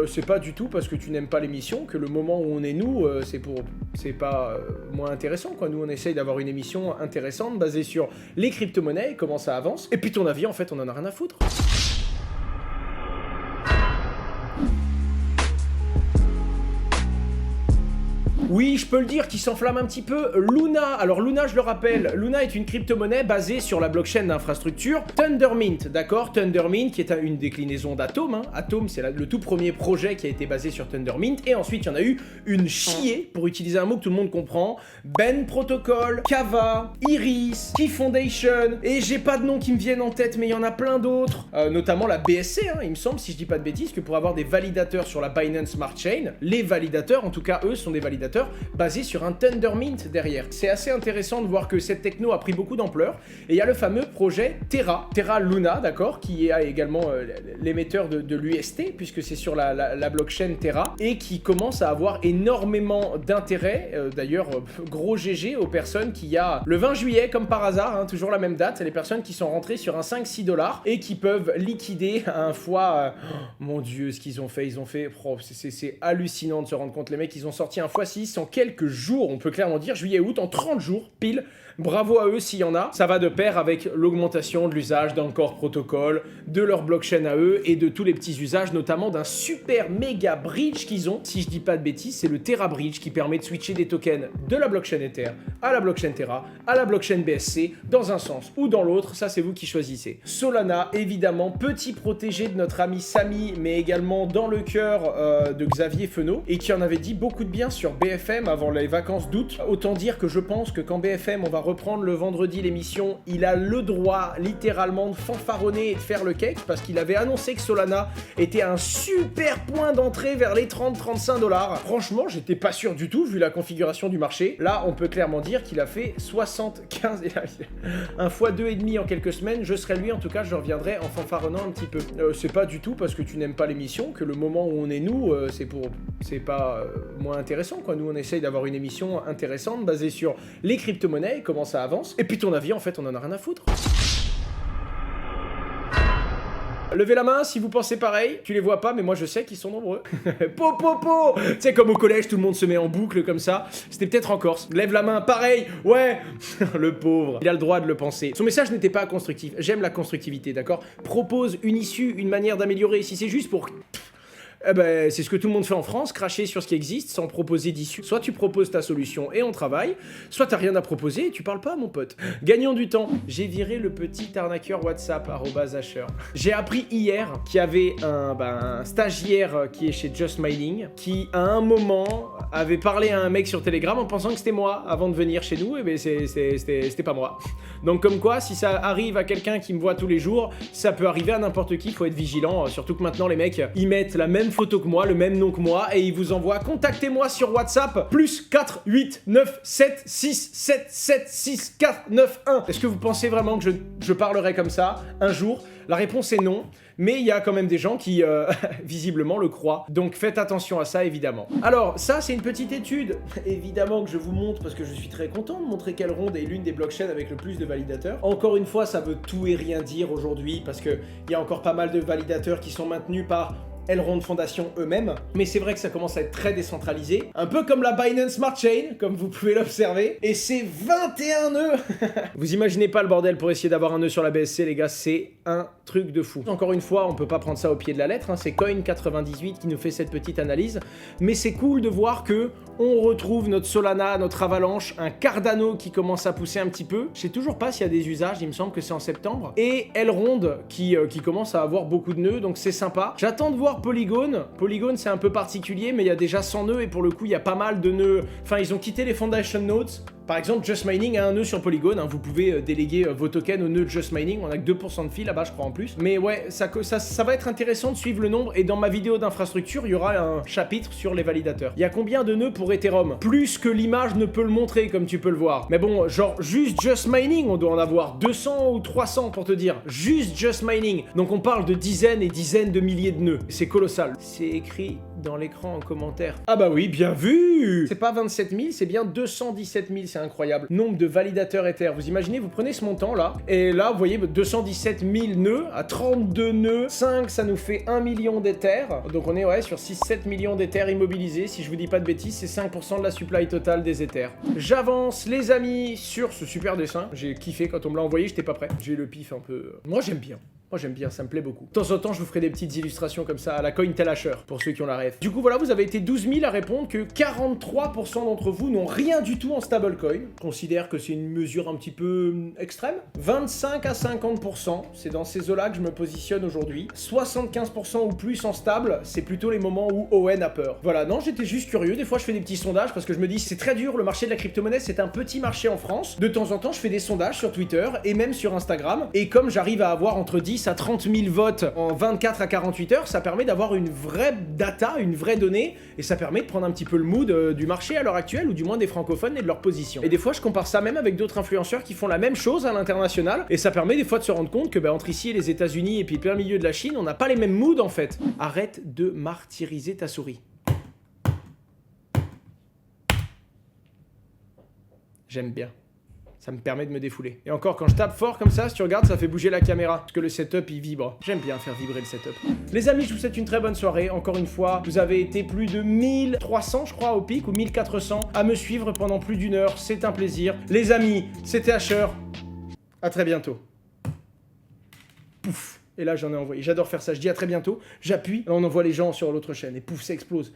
C'est pas du tout parce que tu n'aimes pas l'émission que le moment où on est nous, c'est pas moins intéressant quoi. Nous on essaye d'avoir une émission intéressante basée sur les crypto-monnaies, comment ça avance, et puis ton avis en fait on en a rien à foutre. Oui, je peux le dire, qui s'enflamme un petit peu. Luna, alors Luna, je le rappelle, Luna est une crypto-monnaie basée sur la blockchain d'infrastructure Tendermint, d'accord? Tendermint qui est une déclinaison d'Atom, hein. Atom, c'est le tout premier projet qui a été basé sur Tendermint, et ensuite il y en a eu une chier, pour utiliser un mot que tout le monde comprend, Ben Protocol, Kava, Iris, Key Foundation, et j'ai pas de noms qui me viennent en tête, mais il y en a plein d'autres, notamment la BSC, hein, il me semble, si je dis pas de bêtises, que pour avoir des validateurs sur la Binance Smart Chain, les validateurs, en tout cas eux, sont des validateurs basé sur un Tendermint derrière. C'est assez intéressant de voir que cette techno a pris beaucoup d'ampleur, et il y a le fameux projet Terra Luna, d'accord, qui est également l'émetteur de l'UST, puisque c'est sur la blockchain Terra, et qui commence à avoir énormément d'intérêt. D'ailleurs, gros GG aux personnes qui y a le 20 juillet, comme par hasard, hein, toujours la même date, c'est les personnes qui sont rentrées sur un 5-6$ et qui peuvent liquider à un fois... mon Dieu, ce qu'ils ont fait, c'est hallucinant de se rendre compte, les mecs, ils ont sorti un x6 en quelques jours, on peut clairement dire, juillet-août, en 30 jours, pile. Bravo à eux s'il y en a. Ça va de pair avec l'augmentation de l'usage d'Anchor Protocol, de leur blockchain à eux et de tous les petits usages, notamment d'un super méga bridge qu'ils ont. Si je dis pas de bêtises, c'est le Terra Bridge qui permet de switcher des tokens de la blockchain Ether à la blockchain Terra, à la blockchain BSC, dans un sens ou dans l'autre, ça c'est vous qui choisissez. Solana, évidemment, petit protégé de notre ami Samy, mais également dans le cœur de Xavier Fenot, et qui en avait dit beaucoup de bien sur BFM avant les vacances d'août. Autant dire que je pense que quand BFM on va reprendre le vendredi l'émission, il a le droit littéralement de fanfaronner et de faire le cake, parce qu'il avait annoncé que Solana était un super point d'entrée vers les 30-35$. Franchement, j'étais pas sûr du tout vu la configuration du marché. Là, on peut clairement dire qu'il a fait 75, un fois 2,5 en quelques semaines. Je serais lui, en tout cas, je reviendrai en fanfaronnant un petit peu. C'est pas du tout parce que tu n'aimes pas l'émission que le moment où on est nous, c'est pas moins intéressant quoi. Nous on essaye d'avoir une émission intéressante basée sur les crypto-monnaies, comment ça avance, et puis ton avis en fait on en a rien à foutre. Levez la main si vous pensez pareil, tu les vois pas mais moi je sais qu'ils sont nombreux. Po. Tu sais comme au collège tout le monde se met en boucle comme ça, c'était peut-être en Corse. Lève la main, pareil, ouais. Le pauvre, il a le droit de le penser. Son message n'était pas constructif, j'aime la constructivité, d'accord? Propose une issue, une manière d'améliorer, si c'est juste pour... Eh ben, c'est ce que tout le monde fait en France, cracher sur ce qui existe sans proposer d'issue. Soit tu proposes ta solution et on travaille, soit t'as rien à proposer et tu parles pas, mon pote. Gagnons du temps. J'ai viré le petit arnaqueur WhatsApp, @Asher. J'ai appris hier qu'il y avait un stagiaire qui est chez Just Mining qui, à un moment, avait parlé à un mec sur Telegram en pensant que c'était moi avant de venir chez nous, et ben c'était pas moi. Donc comme quoi, si ça arrive à quelqu'un qui me voit tous les jours, ça peut arriver à n'importe qui, faut être vigilant, surtout que maintenant les mecs, ils mettent la même photo que moi, le même nom que moi, et ils vous envoient contactez-moi sur WhatsApp, +4 8 9 7 6 7 7 6 4 9 1. Est-ce que vous pensez vraiment que je parlerai comme ça un jour? La réponse est non, mais il y a quand même des gens qui, visiblement, le croient. Donc faites attention à ça, évidemment. Alors, ça, c'est une petite étude, évidemment, que je vous montre, parce que je suis très content de montrer qu'Elrond est l'une des blockchains avec le plus de validateurs. Encore une fois, ça veut tout et rien dire aujourd'hui, parce qu'il y a encore pas mal de validateurs qui sont maintenus par Elrond Foundation eux-mêmes, mais c'est vrai que ça commence à être très décentralisé, un peu comme la Binance Smart Chain, comme vous pouvez l'observer, et c'est 21 nœuds. Vous imaginez pas le bordel pour essayer d'avoir un nœud sur la BSC, les gars, c'est un truc de fou. Encore une fois, on peut pas prendre ça au pied de la lettre, hein, c'est Coin98 qui nous fait cette petite analyse, mais c'est cool de voir que on retrouve notre Solana, notre Avalanche, un Cardano qui commence à pousser un petit peu. Je sais toujours pas s'il y a des usages, il me semble que c'est en septembre, et Elrond qui commence à avoir beaucoup de nœuds, donc c'est sympa. J'attends de voir Polygon. Polygon, c'est un peu particulier, mais il y a déjà 100 nœuds, et pour le coup, il y a pas mal de nœuds. Enfin, ils ont quitté les Foundation Nodes. Par exemple, Just Mining a un nœud sur Polygon, hein, vous pouvez déléguer vos tokens au nœud de Just Mining, on a que 2% de fee là-bas je crois en plus. Mais ouais, ça va être intéressant de suivre le nombre, et dans ma vidéo d'infrastructure, il y aura un chapitre sur les validateurs. Il y a combien de nœuds pour Ethereum? Plus que l'image ne peut le montrer, comme tu peux le voir. Mais bon, genre, juste Just Mining, on doit en avoir 200 ou 300 pour te dire. Juste Just Mining. Donc on parle de dizaines et dizaines de milliers de nœuds. C'est colossal. C'est écrit dans l'écran en commentaire. Ah bah oui, bien vu! C'est pas 27 000, c'est bien 217 c'est incroyable. Nombre de validateurs Ether. Vous imaginez, vous prenez ce montant là, et là, vous voyez, 217 000 nœuds, à 32 nœuds, 5, ça nous fait 1 million d'Ether. Donc on est ouais, sur 6-7 millions d'Ether immobilisés. Si je vous dis pas de bêtises, c'est 5% de la supply totale des Ethers. J'avance, les amis, sur ce super dessin. J'ai kiffé quand on me l'a envoyé, j'étais pas prêt. J'ai le pif un peu... Moi, j'aime bien. Moi j'aime bien, ça me plaît beaucoup. De temps en temps, je vous ferai des petites illustrations comme ça à la Cointellasher, pour ceux qui ont la ref. Du coup, voilà, vous avez été 12 000 à répondre que 43% d'entre vous n'ont rien du tout en stablecoin. Je considère que c'est une mesure un petit peu extrême. 25 à 50%, c'est dans ces eaux-là que je me positionne aujourd'hui. 75% ou plus en stable, c'est plutôt les moments où Owen a peur. Voilà, non, j'étais juste curieux. Des fois, je fais des petits sondages parce que je me dis, c'est très dur, le marché de la crypto-monnaie, c'est un petit marché en France. De temps en temps, je fais des sondages sur Twitter et même sur Instagram. Et comme j'arrive à avoir entre 10 à 30 000 votes en 24 à 48 heures, ça permet d'avoir une vraie data, une vraie donnée, et ça permet de prendre un petit peu le mood du marché à l'heure actuelle, ou du moins des francophones et de leur position. Et des fois, je compare ça même avec d'autres influenceurs qui font la même chose à l'international, et ça permet des fois de se rendre compte que entre ici et les États-Unis et puis plein milieu de la Chine, on n'a pas les mêmes moods en fait. Arrête de martyriser ta souris. J'aime bien. Ça me permet de me défouler. Et encore, quand je tape fort comme ça, si tu regardes, ça fait bouger la caméra. Parce que le setup, il vibre. J'aime bien faire vibrer le setup. Les amis, je vous souhaite une très bonne soirée. Encore une fois, vous avez été plus de 1300, je crois, au pic, ou 1400, à me suivre pendant plus d'une heure. C'est un plaisir. Les amis, c'était Asher. À très bientôt. Pouf. Et là, j'en ai envoyé. J'adore faire ça. Je dis à très bientôt. J'appuie. Là, on envoie les gens sur l'autre chaîne. Et pouf, ça explose.